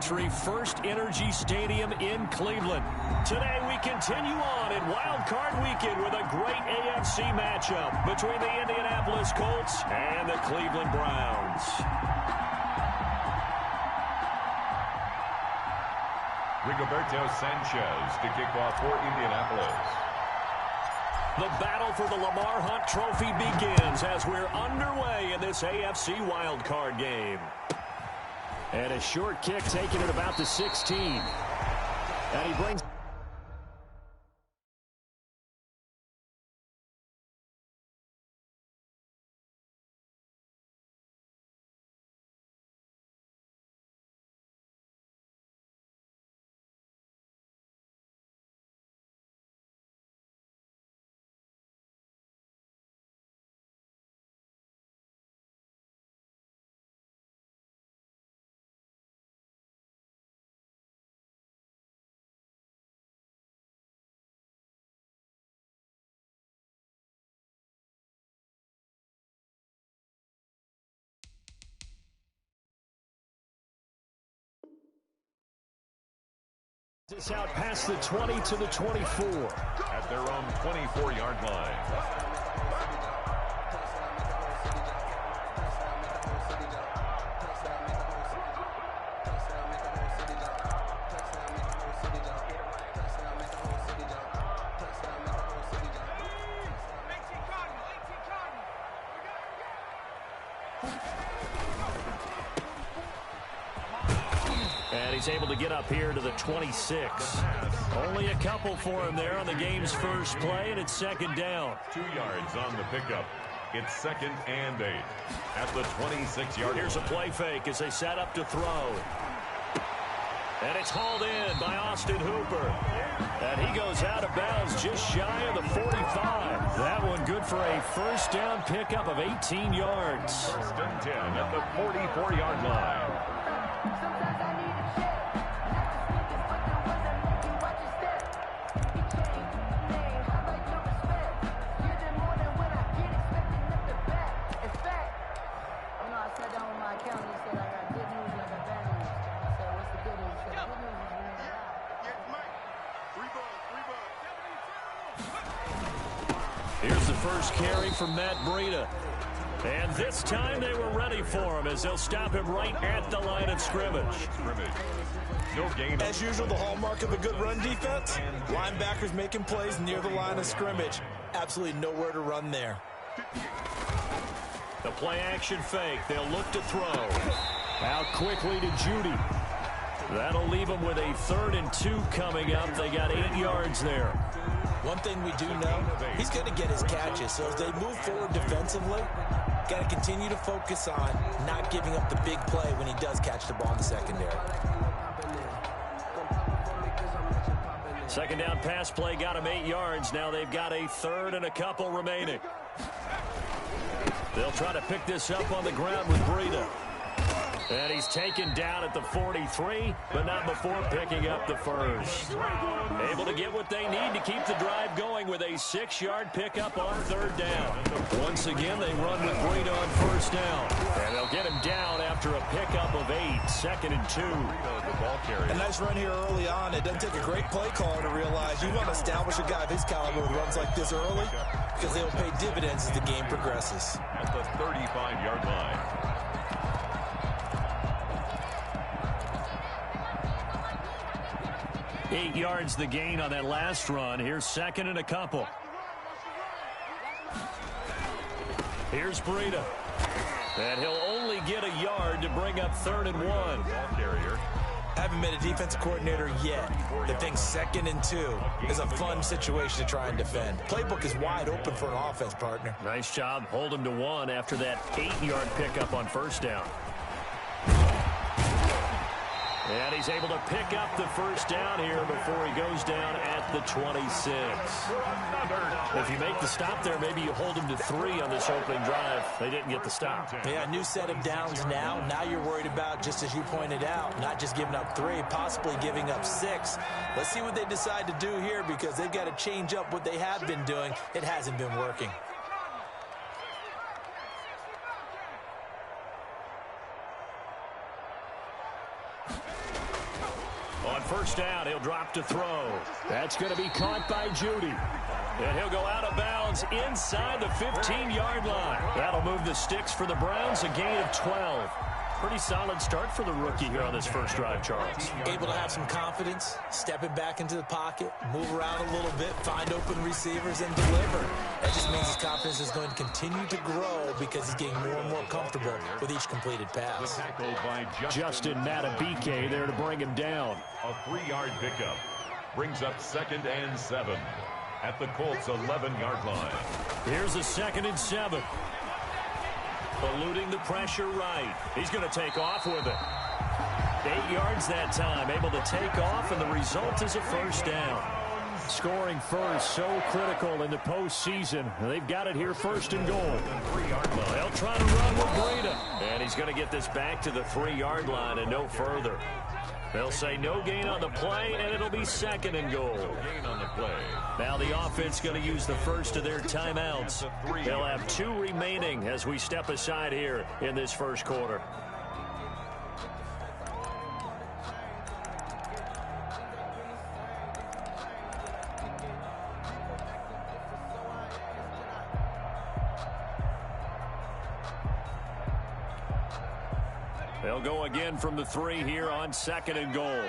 century First Energy Stadium in Cleveland. Today we continue on in Wild Card Weekend with a great AFC matchup between the Indianapolis Colts and the Cleveland Browns. Rigoberto Sanchez to kick off for Indianapolis. The battle for the Lamar Hunt Trophy begins as we're underway in this AFC wildcard game. And a short kick taken at about the 16. And he brings... This out past the 20 to the 24. At their own 24-yard line. He's able to get up here to the 26. Only a couple for him there on the game's first play, and it's second down. 2 yards on the pickup. It's 2nd and 8 at the 26-yard line. Here's a play fake as they set up to throw. And it's hauled in by Austin Hooper. And he goes out of bounds just shy of the 45. That one good for a first down pickup of 18 yards. First and 10 at the 44-yard line. Here's the first carry from Matt Breida. And this time they were ready for him as they'll stop him right at the line of scrimmage. No gain. As usual, the hallmark of a good run defense, linebackers making plays near the line of scrimmage. Absolutely nowhere to run there. The play action fake. They'll look to throw. Out quickly to Judy. That'll leave them with a 3rd and 2 coming up. They got 8 yards there. One thing we do know, he's going to get his catches. So as they move forward defensively, got to continue to focus on not giving up the big play when he does catch the ball in the secondary. Second down pass play got him 8 yards. Now they've got a 3rd and a couple remaining. They'll try to pick this up on the ground with Breida. And he's taken down at the 43, but not before picking up the first. Able to get what they need to keep the drive going with a 6-yard pickup on 3rd down. Once again, they run with Breida on 1st down. And they'll get him down after a pickup of 8, 2nd and 2. A nice run here early on. It doesn't take a great play caller to realize you want to establish a guy of his caliber with runs like this early because they will pay dividends as the game progresses. At the 35-yard line. Eight yards the gain on that last run. Here's 2nd and a couple. Here's Breida. And he'll only get a yard to bring up 3rd and 1. Ball carrier. Haven't been a defense coordinator yet. They think 2nd and 2 is a fun situation to try and defend. Playbook is wide open for an offense, partner. Nice job. Hold him to 1 after that 8-yard pickup on 1st down. And he's able to pick up the first down here before he goes down at the 26. If you make the stop there, maybe you hold him to 3 on this opening drive. They didn't get the stop. Yeah, new set of downs now. Now you're worried about, just as you pointed out, not just giving up 3, possibly giving up 6. Let's see what they decide to do here because they've got to change up what they have been doing. It hasn't been working. On first down, he'll drop to throw. That's going to be caught by Judy. And he'll go out of bounds inside the 15-yard line. That'll move the sticks for the Browns, a gain of 12. Pretty solid start for the rookie here on this first drive, Charles. Able to have some confidence, stepping back into the pocket, move around a little bit, find open receivers, and deliver. That just means his confidence is going to continue to grow because he's getting more and more comfortable with each completed pass. Justin Matabike there to bring him down. A 3-yard pickup brings up 2nd and 7 at the Colts' 11-yard line. Here's a 2nd and 7. Eluding the pressure right. He's going to take off with it. 8 yards that time, able to take off, and the result is a first down. Scoring first, so critical in the postseason. They've got it here, 1st and goal. They'll try to run with Breida. And he's going to get this back to the 3-yard line and no further. They'll say no gain on the play, and it'll be 2nd and goal. Gain on the play. Now the offense going to use the first of their timeouts. They'll have 2 remaining as we step aside here in this first quarter. They'll go again from the 3 here on 2nd and goal.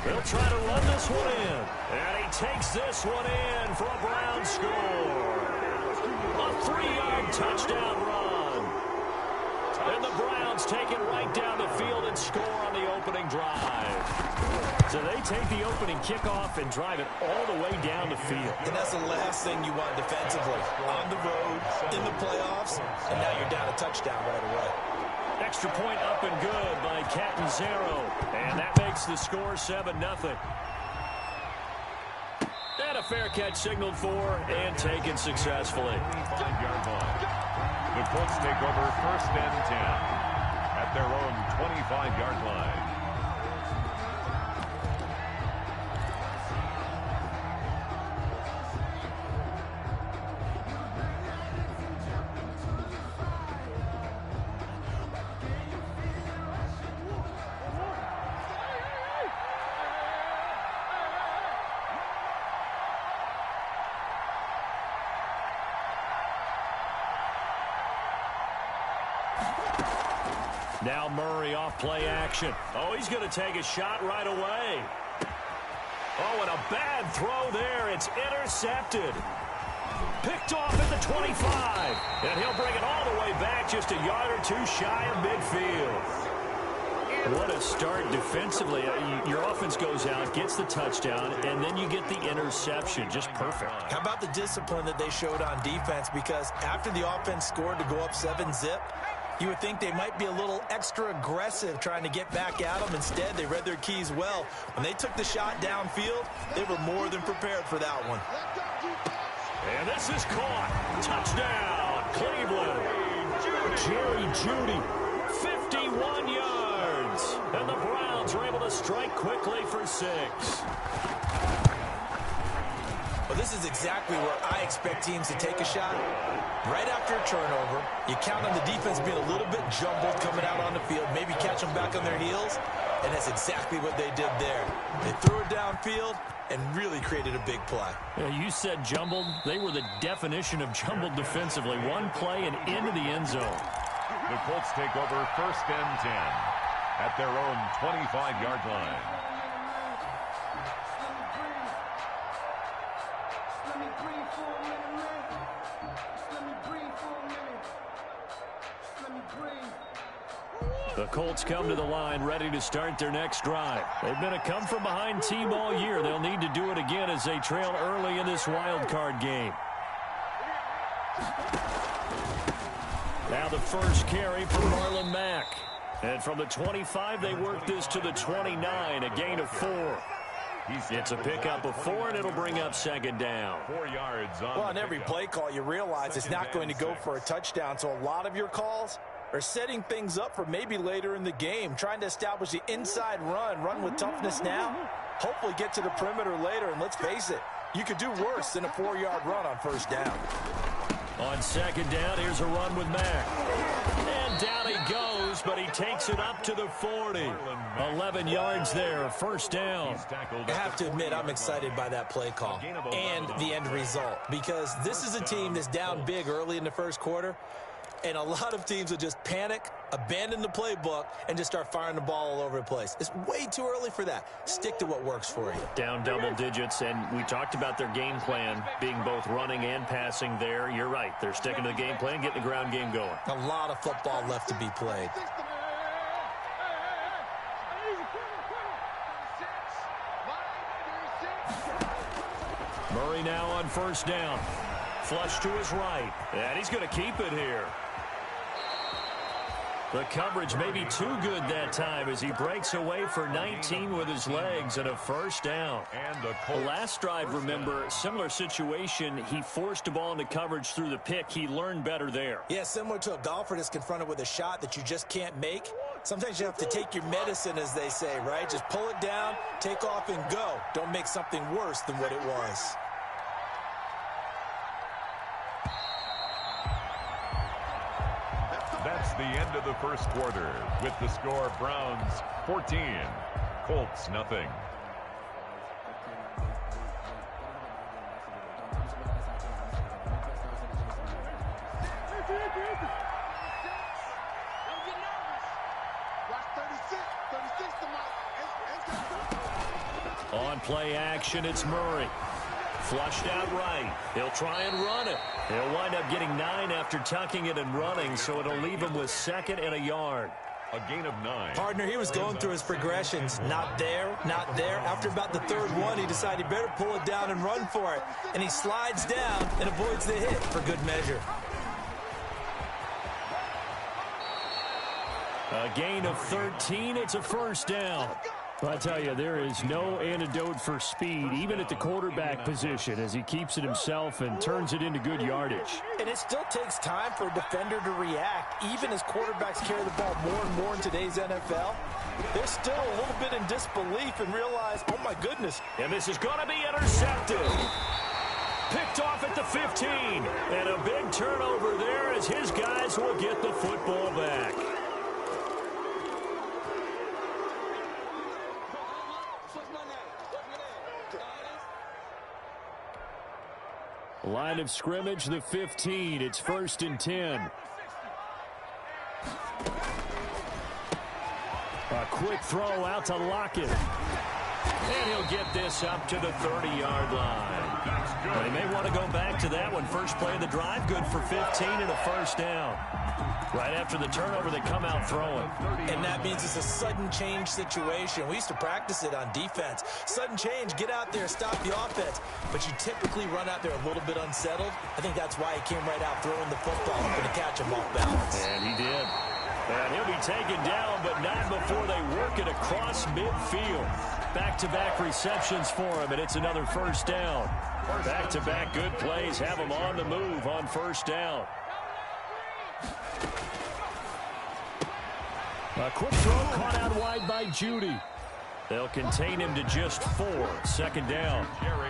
They'll try to run this one in. And he takes this one in for a Brown score. A 3-yard touchdown run. And the Browns take it right down the field and score on the opening drive. So they take the opening kickoff and drive it all the way down the field. And that's the last thing you want defensively. On the road, in the playoffs, and now you're down a touchdown right away. Extra point up and good by Catanzaro. And that makes the score 7-0. And a fair catch signaled for and taken successfully. 5-yard line. The Colts take over 1st and 10 at their own 25-yard line. Now Murray off play action. Oh, he's going to take a shot right away. Oh, and a bad throw there. It's intercepted. Picked off at the 25. And he'll bring it all the way back just a yard or 2 shy of midfield. What a start defensively. Your offense goes out, gets the touchdown, and then you get the interception. Just perfect. How about the discipline that they showed on defense? Because after the offense scored to go up 7-zip, you would think they might be a little extra aggressive trying to get back at them. Instead, they read their keys well. When they took the shot downfield, they were more than prepared for that one. And this is caught. Touchdown, Cleveland. Jerry Jeudy, 51 yards. And the Browns are able to strike quickly for 6. Well, this is exactly where I expect teams to take a shot. Right after a turnover, you count on the defense being a little bit jumbled coming out on the field, maybe catch them back on their heels, and that's exactly what they did there. They threw it downfield and really created a big play. Yeah, you said jumbled. They were the definition of jumbled defensively. One play and into the end zone. The Colts take over 1st and 10 at their own 25-yard line. The Colts come to the line ready to start their next drive. They've been a come-from-behind team all year. They'll need to do it again as they trail early in this wild card game. Now the first carry for Marlon Mack. And from the 25, they work this to the 29, a gain of 4. It's a pickup of 4, and it'll bring up 2nd down. 4 yards on. Well, on every play call, you realize it's not going to go for a touchdown, so a lot of your calls are setting things up for maybe later in the game, trying to establish the inside run with toughness now, hopefully get to the perimeter later, and let's face it, you could do worse than a 4-yard run on first down. On 2nd down, here's a run with Mack. And down takes it up to the 40. 11 yards there, first down. I have to admit, I'm excited by that play call and the end result, because this is a team that's down big early in the first quarter, and a lot of teams will just panic, abandon the playbook, and just start firing the ball all over the place. It's way too early for that. Stick to what works for you. Down double digits, and we talked about their game plan being both running and passing there. You're right. They're sticking to the game plan, getting the ground game going. A lot of football left to be played. Murray now on first down. Flush to his right, and he's going to keep it here. The coverage may be too good that time as he breaks away for 19 with his legs and a first down. The last drive, remember, similar situation. He forced the ball into coverage through the pick. He learned better there. Yeah, similar to a golfer that's confronted with a shot that you just can't make. Sometimes you have to take your medicine, as they say, right? Just pull it down, take off, and go. Don't make something worse than what it was. That's the end of the first quarter with the score Browns 14, Colts nothing. On play action, it's Murray. Flushed out right. He'll try and run it. He'll wind up getting 9 after tucking it and running, so it'll leave him with 2nd and a yard. A gain of 9. Partner, he was going through his progressions. Not there, not there. After about the third one, he decided he better pull it down and run for it. And he slides down and avoids the hit for good measure. A gain of 13. It's a first down. Well, I tell you, there is no antidote for speed, even at the quarterback position, as he keeps it himself and turns it into good yardage. And it still takes time for a defender to react, even as quarterbacks carry the ball more and more in today's NFL. They're still a little bit in disbelief and realize, oh, my goodness. And this is going to be intercepted. Picked off at the 15. And a big turnover there as his guys will get the football back. Line of scrimmage, the 15. It's 1st and 10. A quick throw out to Lockett. And he'll get this up to the 30-yard line. Well, he may want to go back to that one. First play of the drive, good for 15 and a first down. Right after the turnover, they come out throwing. And that means it's a sudden change situation. We used to practice it on defense. Sudden change, get out there, stop the offense. But you typically run out there a little bit unsettled. I think that's why he came right out throwing the football, hoping to catch him off balance. And he did. And he'll be taken down, but not before they work it across midfield. Back-to-back receptions for him, and it's another first down. Back-to-back good plays have him on the move on first down. A quick throw caught out wide by Judy. They'll contain him to just 4. 2nd down.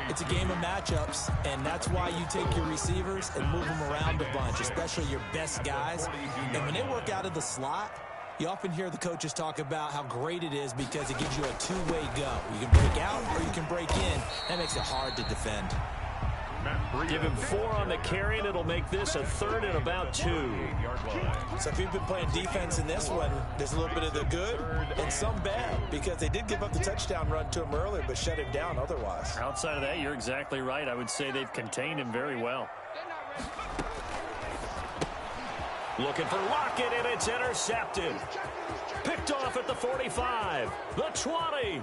It's a game of matchups, and that's why you take your receivers and move them around a bunch, especially your best guys. And when they work out of the slot, you often hear the coaches talk about how great it is because it gives you a two-way go. You can break out or you can break in. That makes it hard to defend. Give him 4 on the carry, and it'll make this a 3rd and about 2. So if you've been playing defense in this one, there's a little bit of the good and some bad, because they did give up the touchdown run to him earlier but shut him down otherwise. Outside of that, you're exactly right. I would say they've contained him very well. Looking for Lockett, and it's intercepted. Picked off at the 45, the 20.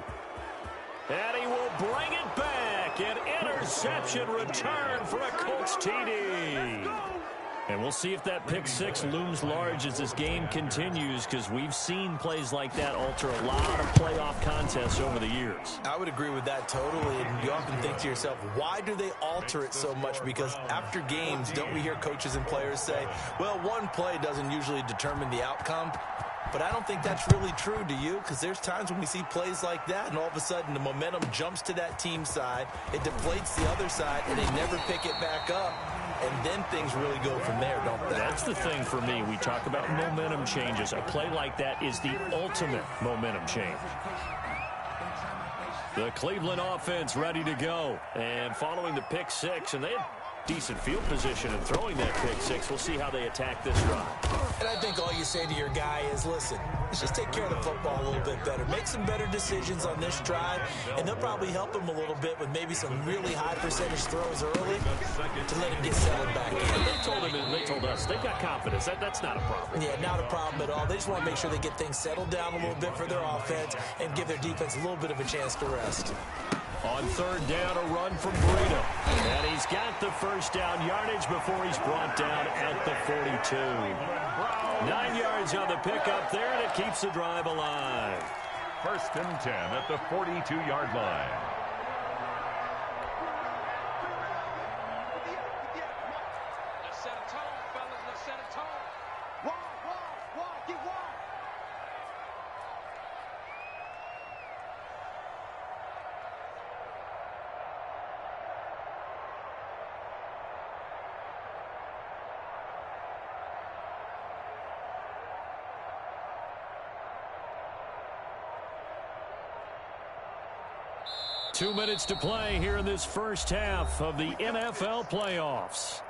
And he will bring it back. An interception return for a Colts TD. And we'll see if that pick 6 looms large as this game continues, because we've seen plays like that alter a lot of playoff contests over the years. I would agree with that totally. And you often think to yourself, why do they alter it so much? Because after games, don't we hear coaches and players say, well, one play doesn't usually determine the outcome? but I don't think that's really true, do you? Because there's times when we see plays like that, and all of a sudden the momentum jumps to that team side, it deflates the other side, and they never pick it back up. And then things really go from there, don't they? That's the thing for me. We talk about momentum changes. A play like that is the ultimate momentum change. The Cleveland offense ready to go. And following the pick six, and they had decent field position in throwing that pick six. We'll see how they attack this drive. And I think all you say to your guy is, listen, let's just take care of the football a little bit better. Make some better decisions on this drive, and they'll probably help him a little bit with maybe some really high percentage throws early to let him get settled back in. And they told him, and they told us, they've got confidence. That's not a problem. Yeah, not a problem at all. They just want to make sure they get things settled down a little bit for their offense and give their defense a little bit of a chance to rest. On third down, a run from Breida. And he's got the first down yardage before he's brought down at the 42. 9 yards on the pickup there, and it keeps the drive alive. 1st and 10 at the 42-yard line. Let's set a tone, fellas. Let's set a tone. Walk, get walk. Two minutes to play here in this first half of the NFL playoffs.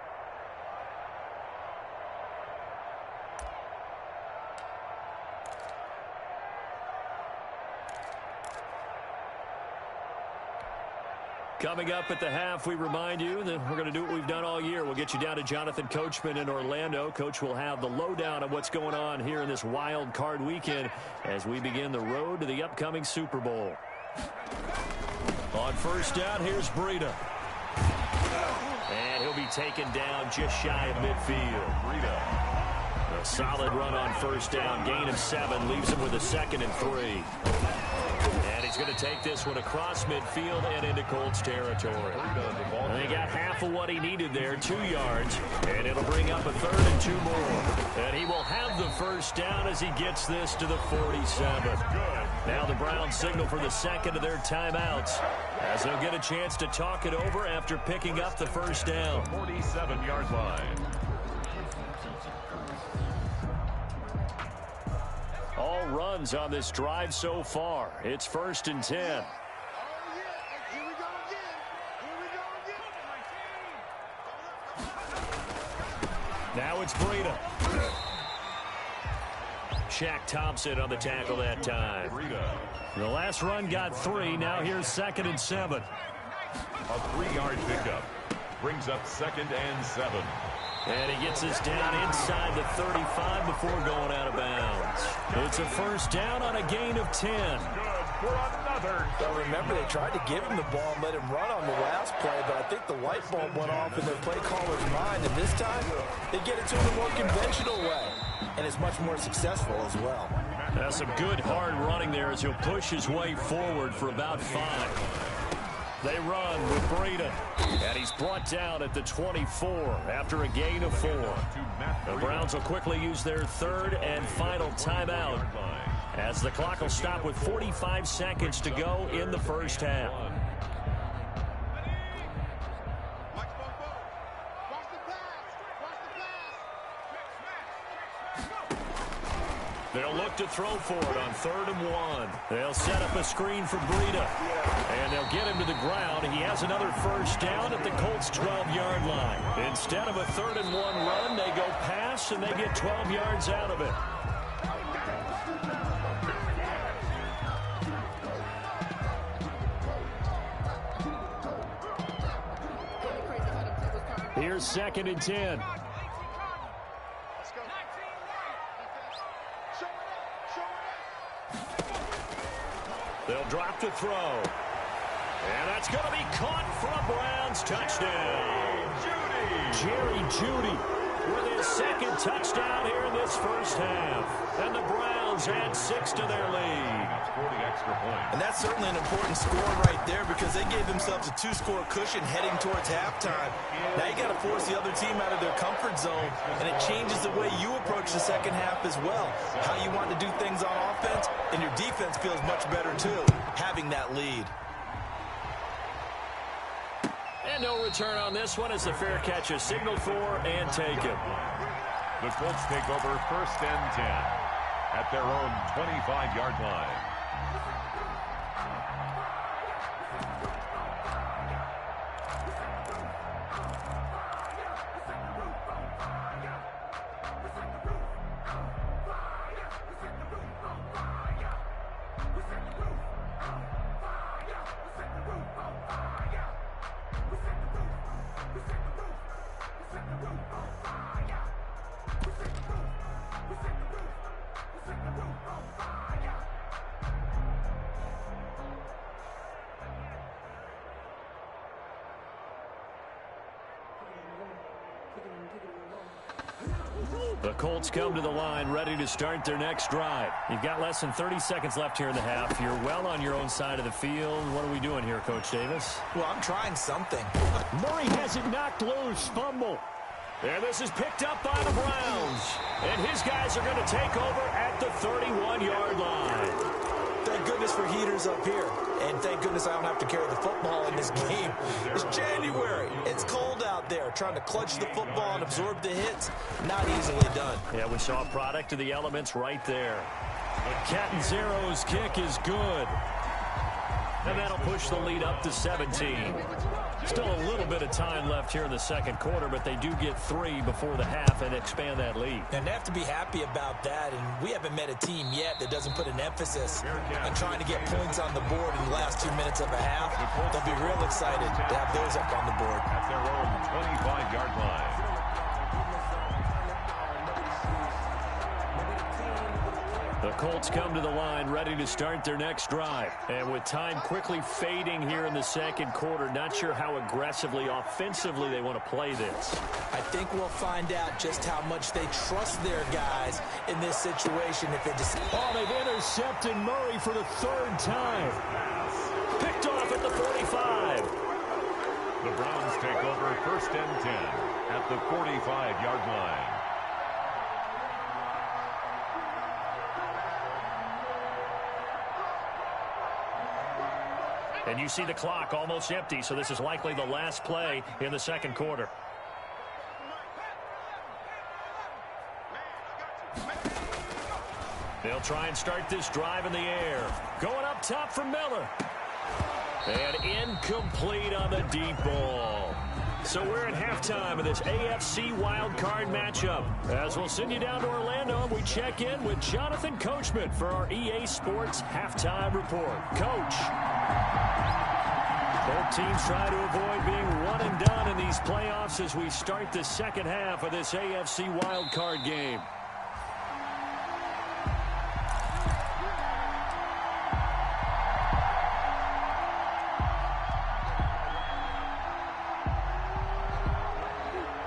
Coming up at the half, we remind you that we're going to do what we've done all year. We'll get you down to Jonathan Coachman in Orlando. Coach will have the lowdown of what's going on here in this wild card weekend as we begin the road to the upcoming Super Bowl. On first down, here's Breida. And he'll be taken down just shy of midfield. Breida. A solid run on first down. Gain of 7. Leaves him with a 2nd and 3. And he's going to take this one across midfield and into Colts territory. And he got half of what he needed there, 2 yards. And it'll bring up a 3rd and 2 more. And he will have the first down as he gets this to the 47. Now the Browns signal for the 2nd of their timeouts as they'll get a chance to talk it over after picking up the first down. 47-yard line. All runs on this drive so far. It's 1st and 10. Now it's Breida. Shaq Thompson on the tackle that time. The last run got 3. Now here's 2nd and 7. A 3-yard pickup. Brings up 2nd and 7. And he gets us down inside the 35 before going out of bounds. It's a first down on a gain of 10. Good for another. Well, remember, they tried to give him the ball and let him run on the last play, but I think the light bulb went off in their play caller's mind, and this time they get it to him a more conventional way, and it's much more successful as well. That's some good hard running there as he'll push his way forward for about 5. They run with Breida, and he's brought down at the 24 after a gain of 4. The Browns will quickly use their 3rd and final timeout as the clock will stop with 45 seconds to go in the first half. They'll look to throw for it on 3rd and 1. They'll set up a screen for Breida. And they'll get him to the ground. He has another first down at the Colts' 12-yard line. Instead of a 3rd and 1 run, they go pass, and they get 12 yards out of it. Here's 2nd and 10. They'll drop to throw. And that's going to be caught for a Browns touchdown. Jerry Jeudy with his 2nd touchdown here in this first half. And the Browns Browns add 6 to their lead. That's 40 extra points. And that's certainly an important score right there because they gave themselves a 2-score cushion heading towards halftime. Now you got to force the other team out of their comfort zone, and it changes the way you approach the second half as well. How you want to do things on offense, and your defense feels much better too, having that lead. And no return on this one as the fair catch is signaled for and taken. The Colts take over 1st and 10 at their own 25-yard line. The Colts come to the line ready to start their next drive. You've got less than 30 seconds left here in the half. You're well on your own side of the field. What are we doing here, Coach Davis? Well, I'm trying something. Murray has it knocked loose. Fumble. And this is picked up by the Browns. And his guys are going to take over at the 31-yard line. Thank goodness for heaters up here. And thank goodness I don't have to carry the football in this game. It's January. It's cold out there. Trying to clutch the football and absorb the hits, not easily done. Yeah, we saw a product of the elements right there. Catanzaro's kick is good. And that'll push the lead up to 17. Still a little bit of time left here in the second quarter, but they do get 3 before the half and expand that lead. And they have to be happy about that, and we haven't met a team yet that doesn't put an emphasis on trying to get points on the board in the last 2 minutes of a half. They'll be real excited to have those up on the board. At their own 25-yard line. The Colts come to the line ready to start their next drive. And with time quickly fading here in the second quarter, not sure how aggressively, offensively they want to play this. I think we'll find out just how much they trust their guys in this situation. If they just... Oh, they've intercepted Murray for the 3rd time. Picked off at the 45. The Browns take over 1st and 10 at the 45-yard line. And you see the clock almost empty, so this is likely the last play in the second quarter. They'll try and start this drive in the air. Going up top for Miller. And incomplete on the deep ball. So we're at halftime of this AFC wildcard matchup. As we'll send you down to Orlando, and we check in with Jonathan Coachman for our EA Sports Halftime Report. Coach. Both teams try to avoid being one and done in these playoffs as we start the second half of this AFC wildcard game.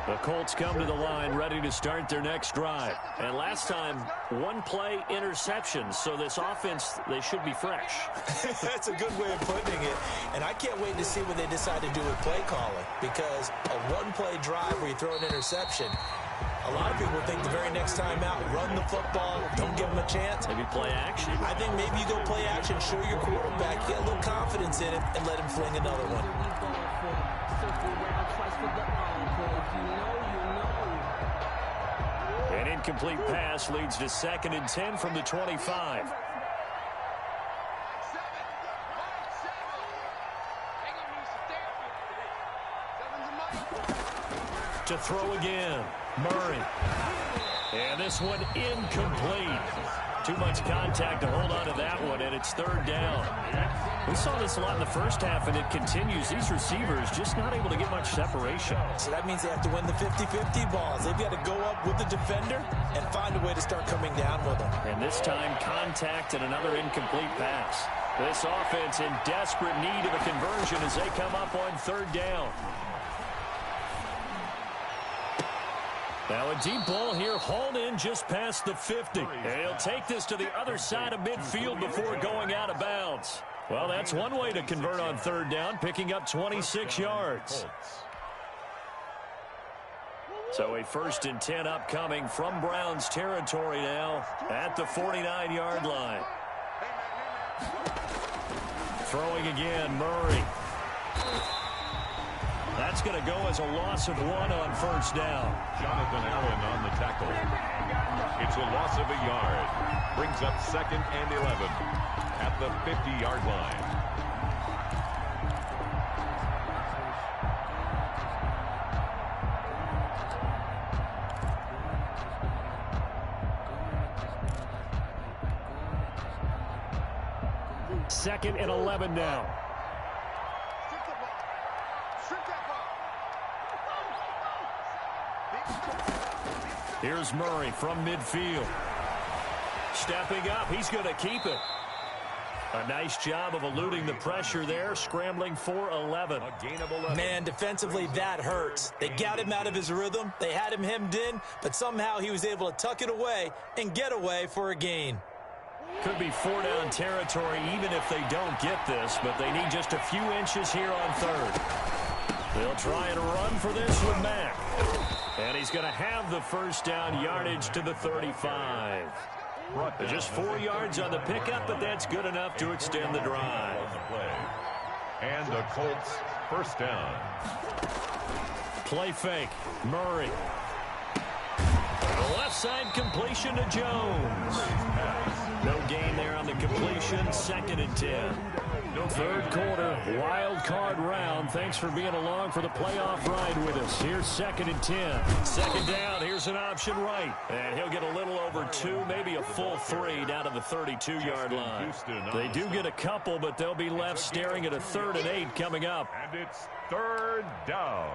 The Colts come to the line ready to start their next drive. And last time, 1-play interception. So this offense, they should be fresh. That's a good way of putting it. And I can't wait to see what they decide to do with play calling. Because a 1-play drive where you throw an interception, a lot of people think the very next time out, run the football, don't give them a chance. Maybe play action. I think maybe you go play action, show your quarterback, get a little confidence in it, and let him fling another one. An incomplete pass leads to 2nd and 10 from the 25. To throw again, Murray. And this one incomplete. Too much contact to hold on to that one, and it's 3rd down. We saw this a lot in the first half, and it continues. These receivers just not able to get much separation. So that means they have to win the 50-50 balls. They've got to go up with the defender and find a way to start coming down with them. And this time, contact and another incomplete pass. This offense in desperate need of a conversion as they come up on 3rd down. Now a deep ball here hauled in just past the 50. And he'll take this to the other side of midfield before going out of bounds. Well, that's one way to convert on third down, picking up 26 yards. So a 1st and 10 upcoming from Browns territory now at the 49-yard line. Throwing again, Murray. That's going to go as a loss of 1 on first down. Jonathan Allen on the tackle. It's a loss of a yard. Brings up 2nd and 11 at the 50-yard line. Second and 11 now. Here's Murray from midfield. Stepping up, he's going to keep it. A nice job of eluding the pressure there, scrambling for 11. A gain of 11. Man, defensively, that hurts. They got him out of his rhythm. They had him hemmed in, but somehow he was able to tuck it away and get away for a gain. Could be 4-down territory even if they don't get this, but they need just a few inches here on third. They'll try and run for this with Mack. And he's going to have the first down yardage to the 35. Just 4 yards on the pickup, but that's good enough to extend the drive. And the Colts first down. Play fake. Murray. The left side completion to Jones. No gain there on the completion. 2nd and 10. Third quarter, wild card round. Thanks for being along for the playoff ride with us. Here's 2nd and 10. Second down, here's an option right. And he'll get a little over 2, maybe a full 3 down to the 32-yard line. They do get a couple, but they'll be left staring at a 3rd and 8 coming up. And it's 3rd down.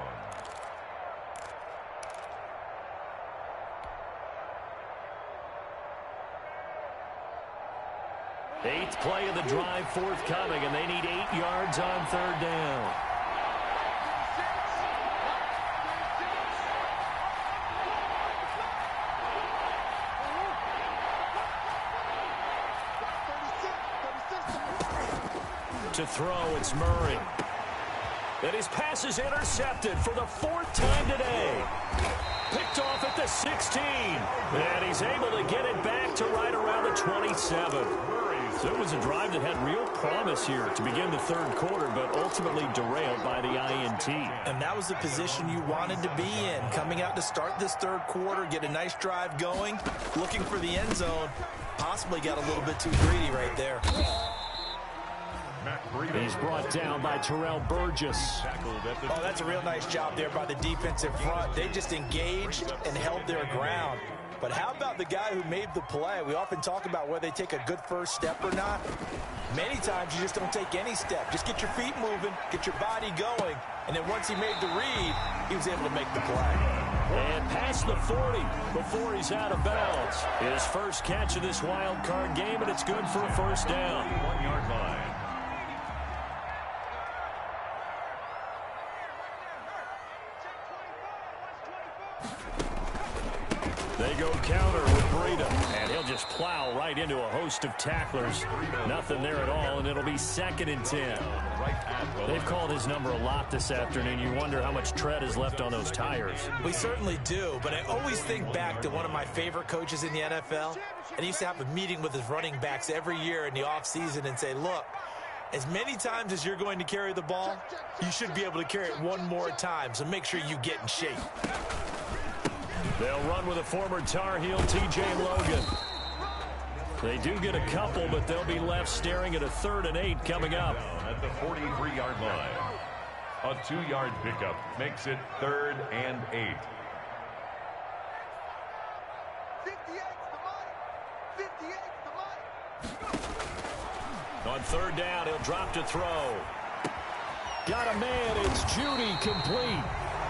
Eighth play of the drive forthcoming, and they need 8 yards on third down. To throw, it's Murray. And his pass is intercepted for the 4th time today. Picked off at the 16. And he's able to get it back to right around the 27. So it was a drive that had real promise here to begin the third quarter, but ultimately derailed by the INT. And that was the position you wanted to be in. Coming out to start this third quarter, get a nice drive going, looking for the end zone. Possibly got a little bit too greedy right there. He's brought down by Terrell Burgess. Oh, that's a real nice job there by the defensive front. They just engaged and held their ground. But how about the guy who made the play? We often talk about whether they take a good first step or not. Many times you just don't take any step. Just get your feet moving, get your body going, and then once he made the read, he was able to make the play. And past the 40 before he's out of bounds. His first catch of this wild card game, and it's good for a first down. 1-yard line. They go counter with Breida, and he'll just plow right into a host of tacklers. Nothing there at all, and it'll be 2nd and 10. They've called his number a lot this afternoon. You wonder how much tread is left on those tires. We certainly do, but I always think back to one of my favorite coaches in the NFL, and he used to have a meeting with his running backs every year in the offseason and say, look, as many times as you're going to carry the ball, you should be able to carry it one more time, so make sure you get in shape. They'll run with a former Tar Heel, T.J. Logan. They do get a couple, but they'll be left staring at a 3rd and 8 coming up. At the 43-yard line. A 2-yard pickup makes it 3rd and 8. 58's On third down, he'll drop to throw. Got a man, it's Judy, complete.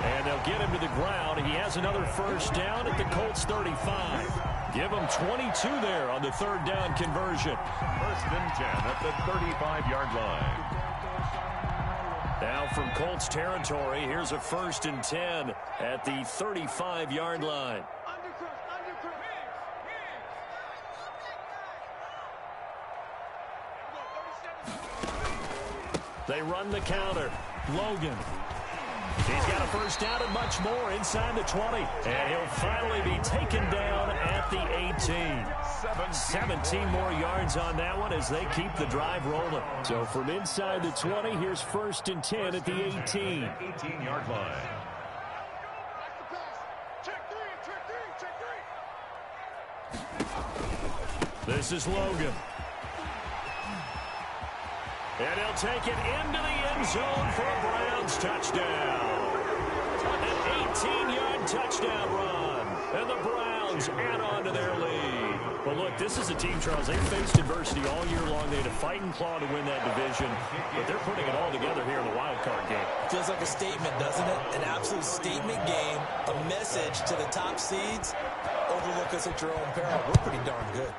And they'll get him to the ground. He has another first down at the Colts 35. Give him 22 there on the third down conversion. 1st and 10 at the 35-yard line. Now from Colts territory, here's a 1st and 10 at the 35-yard line. They run the counter. Logan. He's got a 1st down and much more inside the 20. And he'll finally be taken down at the 18. 17 more yards on that one as they keep the drive rolling. So from inside the 20, here's 1st and 10 at the 18. 18-yard line. This is Logan. And he'll take it into the end zone for a Browns touchdown. An 18-yard touchdown run. And the Browns add on to their lead. Well, look, this is a team, Charles. They've faced adversity all year long. They had to fight and claw to win that division. But they're putting it all together here in the wild card game. Feels like a statement, doesn't it? An absolute statement game. A message to the top seeds. Overlook us at your own peril. We're pretty darn good.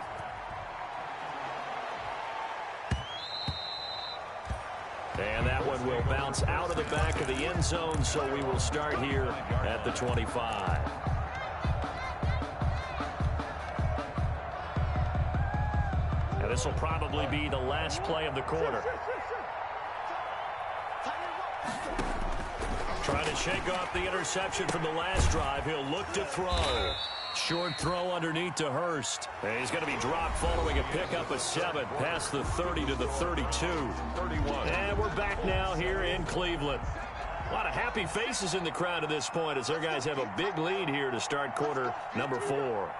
And that one will bounce out of the back of the end zone, so we will start here at the 25. And this will probably be the last play of the quarter. Trying to shake off the interception from the last drive. He'll look to throw. Short throw underneath to Hurst. And he's going to be dropped following a pickup of 7 past the 30 to the 32. 31. And we're back now here in Cleveland. A lot of happy faces in the crowd at this point as their guys have a big lead here to start quarter number 4.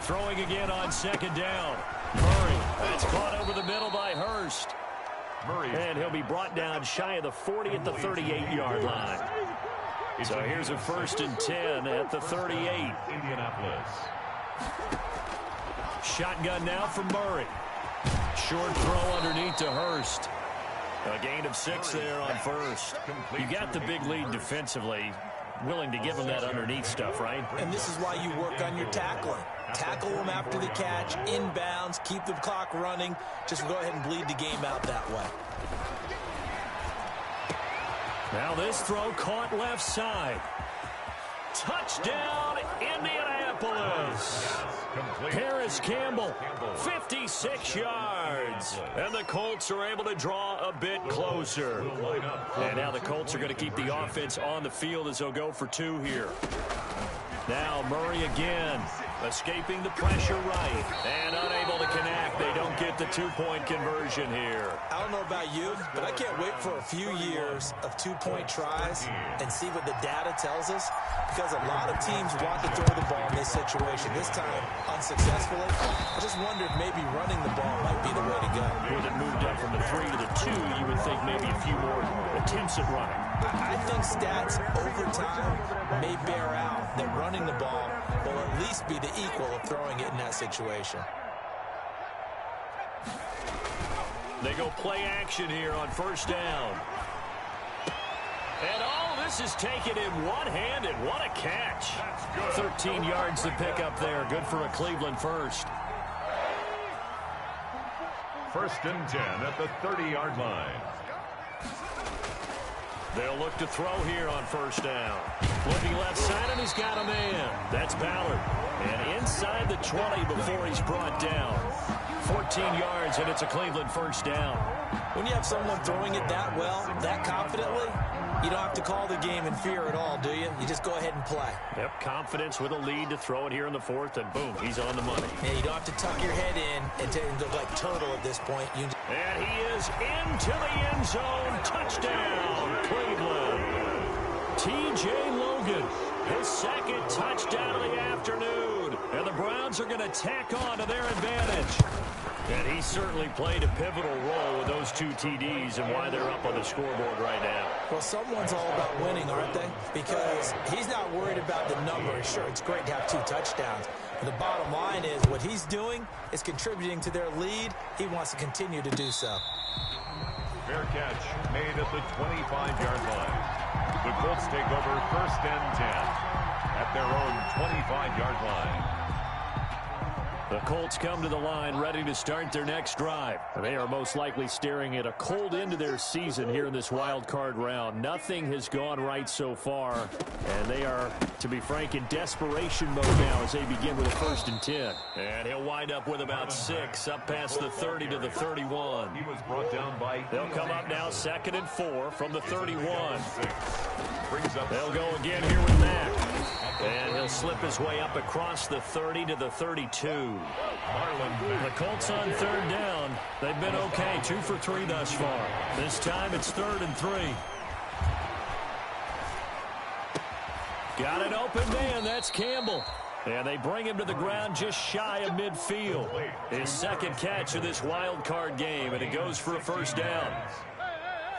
Throwing again on 2nd down. Murray. That's caught over the middle by Hurst. Murray. And he'll be brought down shy of the 40 at the 38-yard line. So here's a 1st and 10 at the 38. Indianapolis. Shotgun now from Murray. Short throw underneath to Hurst. A gain of 6 there on 1st. You got the big lead defensively. Willing to give them that underneath stuff, right? And this is why you work on your tackling. Tackle them after the catch, inbounds, keep the clock running. Just go ahead and bleed the game out that way. Now this throw caught left side. Touchdown, Indianapolis. Paris Campbell, 56 yards. And the Colts are able to draw a bit closer. And now the Colts are going to keep the offense on the field as they'll go for 2 here. Now Murray again, escaping the pressure right, and unable to connect. They don't get the 2-point conversion here. I don't know about you, but I can't wait for a few years of 2-point tries and see what the data tells us, because a lot of teams want to throw the ball in this situation. This time, unsuccessfully. I just wonder if maybe running the ball might be the way to go. With it moved up from the 3 to the 2, you would think maybe a few more attempts at running. I think stats over time may bear out that running the ball will at least be the equal of throwing it in that situation. They go play action here on 1st down. And all this is taken in one-handed. What a catch. 13 yards to pick up there. Good for a Cleveland 1st. 1st and 10 at the 30-yard line. They'll look to throw here on 1st down. Looking left side, and he's got a man. That's Ballard. And inside the 20 before he's brought down. 14 yards, and it's a Cleveland 1st down. When you have someone throwing it that well, that confidently, you don't have to call the game in fear at all, do you? You just go ahead and play. Yep, confidence with a lead to throw it here in the 4th, and boom, he's on the money. Yeah, you don't have to tuck your head in and look like turtle at this point. And he is into the end zone. Touchdown, Cleveland. T.J. Logan, his 2nd touchdown of the afternoon. And the Browns are going to tack on to their advantage. And he certainly played a pivotal role with those 2 TDs and why they're up on the scoreboard right now. Well, someone's all about winning, aren't they? Because he's not worried about the numbers. Sure, it's great to have 2 touchdowns. But the bottom line is what he's doing is contributing to their lead. He wants to continue to do so. Fair catch made at the 25-yard line. The Colts take over 1st and 10 at their own 25-yard line. The Colts come to the line ready to start their next drive. They are most likely staring at a cold end to their season here in this wild card round. Nothing has gone right so far, and they are, to be frank, in desperation mode now as they begin with a 1st and 10. And he'll wind up with about 6 up past the 30 to the 31. He was brought down by... They'll come up now 2nd and 4 from the 31. Brings up... They'll go again here with Mack. And he'll slip his way up across the 30 to the 32. The Colts on 3rd down. They've been okay, 2 for 3 thus far. This time it's 3rd and 3. Got an open man, that's Campbell. And they bring him to the ground just shy of midfield. His 2nd catch of this wild card game, and it goes for a 1st down.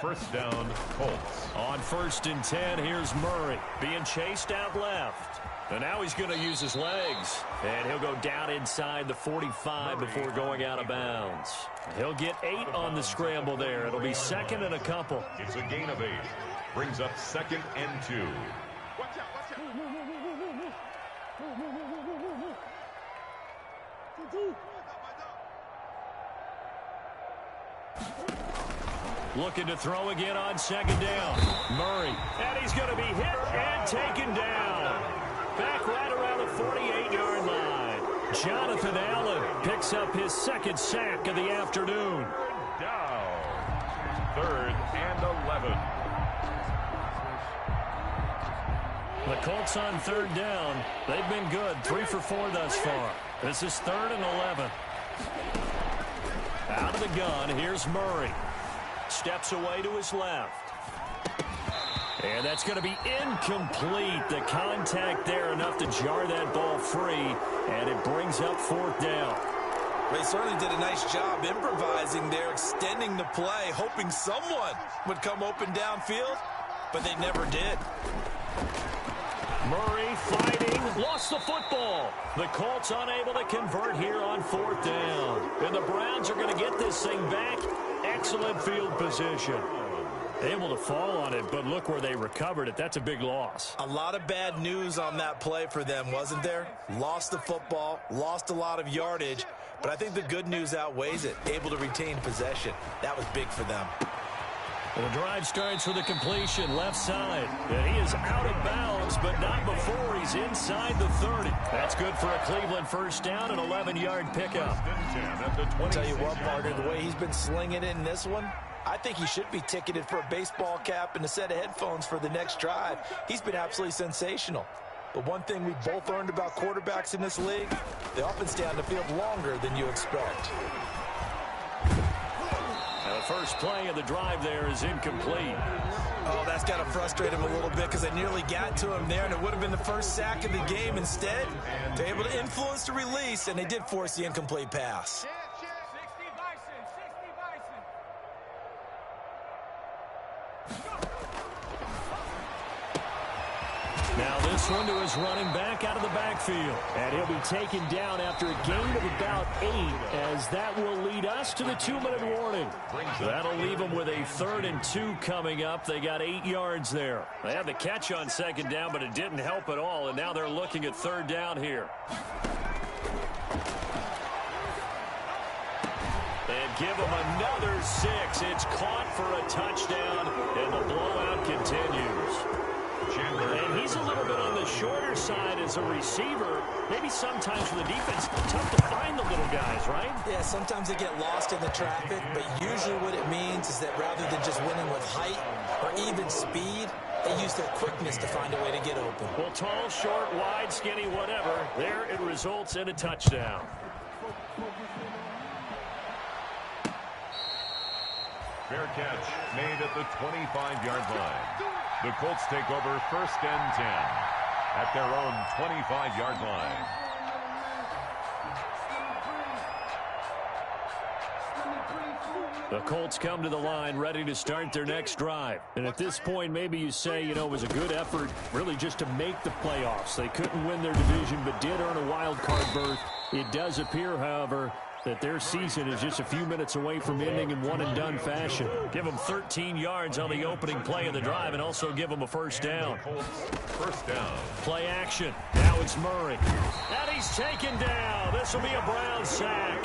1st down, Colts. On 1st and 10, here's Murray being chased out left. And now he's going to use his legs. And he'll go down inside the 45 before going out of bounds. He'll get 8 on the scramble there. It'll be 2nd and a couple. It's a gain of 8. Brings up 2nd and 2. Looking to throw again on 2nd down. Murray. And he's going to be hit and taken down. Back right around the 48-yard line. Jonathan Allen picks up his 2nd sack of the afternoon. Down. 3rd and 11. The Colts on 3rd down. They've been good. 3 for 4 thus far. This is 3rd and 11. Out of the gun, here's Murray. Steps away to his left. And that's going to be incomplete. The contact there enough to jar that ball free. And it brings up 4th down. They certainly did a nice job improvising there, extending the play, hoping someone would come open downfield, but they never did. Murray fighting, lost the football. The Colts unable to convert here on 4th down. And the Browns are going to get this thing back. Excellent field position. Able to fall on it, but look where they recovered it. That's a big loss. A lot of bad news on that play for them, wasn't there? Lost the football, lost a lot of yardage, but I think the good news outweighs it. Able to retain possession. That was big for them. The drive starts with a completion left side. And he is out of bounds, but not before he's inside the 30. That's good for a Cleveland 1st down and 11-yard pickup. I'll tell you what, partner, the way he's been slinging it in this one, I think he should be ticketed for a baseball cap and a set of headphones for the next drive. He's been absolutely sensational. But one thing we've both learned about quarterbacks in this league, they often stay on the field longer than you expect. The first play of the drive there is incomplete. Oh, that's got to frustrate him a little bit because I nearly got to him there, and it would have been the first sack of the game. Instead, they're able to influence the release, and they did force the incomplete pass. Now this one to his running back out of the backfield. And he'll be taken down after a gain of about 8, as that will lead us to the 2-minute warning. That'll leave them with a 3rd and 2 coming up. They got 8 yards there. They had the catch on 2nd down, but it didn't help at all, and now they're looking at 3rd down here. And give them another 6. It's caught for a touchdown, and the blowout continues. And he's a little bit on the shorter side as a receiver. Maybe sometimes for the defense, tough to find the little guys, right? Yeah, sometimes they get lost in the traffic, but usually what it means is that rather than just winning with height or even speed, they use their quickness to find a way to get open. Well, tall, short, wide, skinny, whatever, there it results in a touchdown. Fair catch made at the 25-yard line. The Colts take over 1st and 10 at their own 25-yard line. The Colts come to the line ready to start their next drive. And at this point, maybe you say, you know, it was a good effort really just to make the playoffs. They couldn't win their division but did earn a wild card berth. It does appear, however, that their season is just a few minutes away from ending in one-and-done fashion. Give them 13 yards on the opening play of the drive and also give them a first down. First down. Play action. Now it's Murray. And he's taken down. This will be a Brown sack.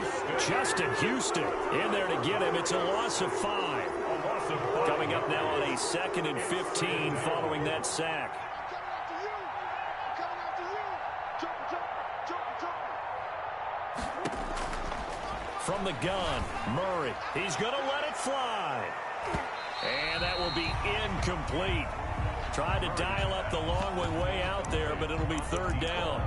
Justin Houston in there to get him. It's a loss of 5. Coming up now on a 2nd and 15 following that sack. From the gun, Murray. He's going to let it fly. And that will be incomplete. Tried to dial up the long way out there, but it'll be 3rd down.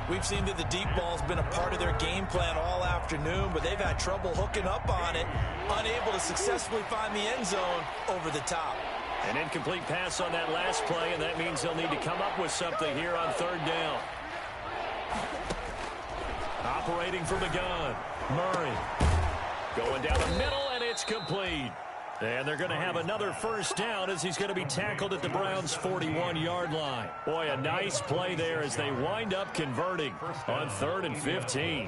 We've seen that the deep ball's been a part of their game plan all afternoon, but they've had trouble hooking up on it, unable to successfully find the end zone over the top. An incomplete pass on that last play, and that means they'll need to come up with something here on 3rd down. Operating from the gun, Murray. Going down the middle, and it's complete. And they're going to have another first down as he's going to be tackled at the Browns' 41-yard line. Boy, a nice play there as they wind up converting on 3rd and 15.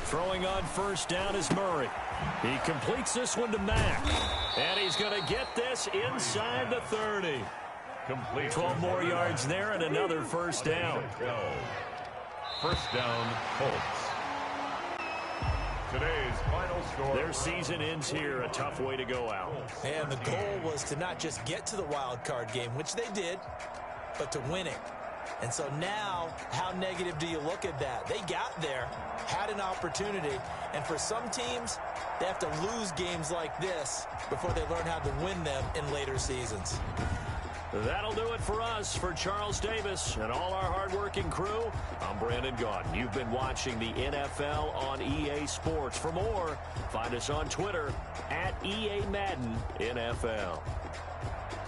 Throwing on first down is Murray. He completes this one to Mack. And he's going to get this inside the 30. Complete. 12 more yards there and another first down. First down, Colts. Today's final score. Their season ends here. A tough way to go out. And the goal was to not just get to the wild card game, which they did, but to win it. And so now, how negative do you look at that? They got there, had an opportunity, and for some teams, they have to lose games like this before they learn how to win them in later seasons. That'll do it for us. For Charles Davis and all our hardworking crew, I'm Brandon Gaudin. You've been watching the NFL on EA Sports. For more, find us on Twitter at EA Madden NFL.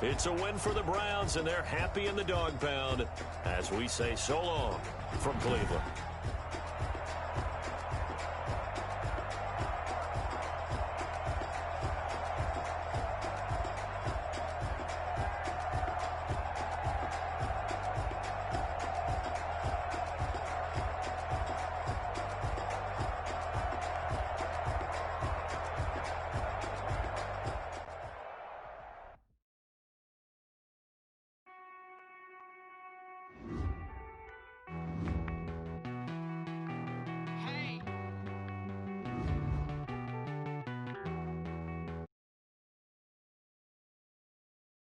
It's a win for the Browns, and they're happy in the dog pound as we say so long from Cleveland.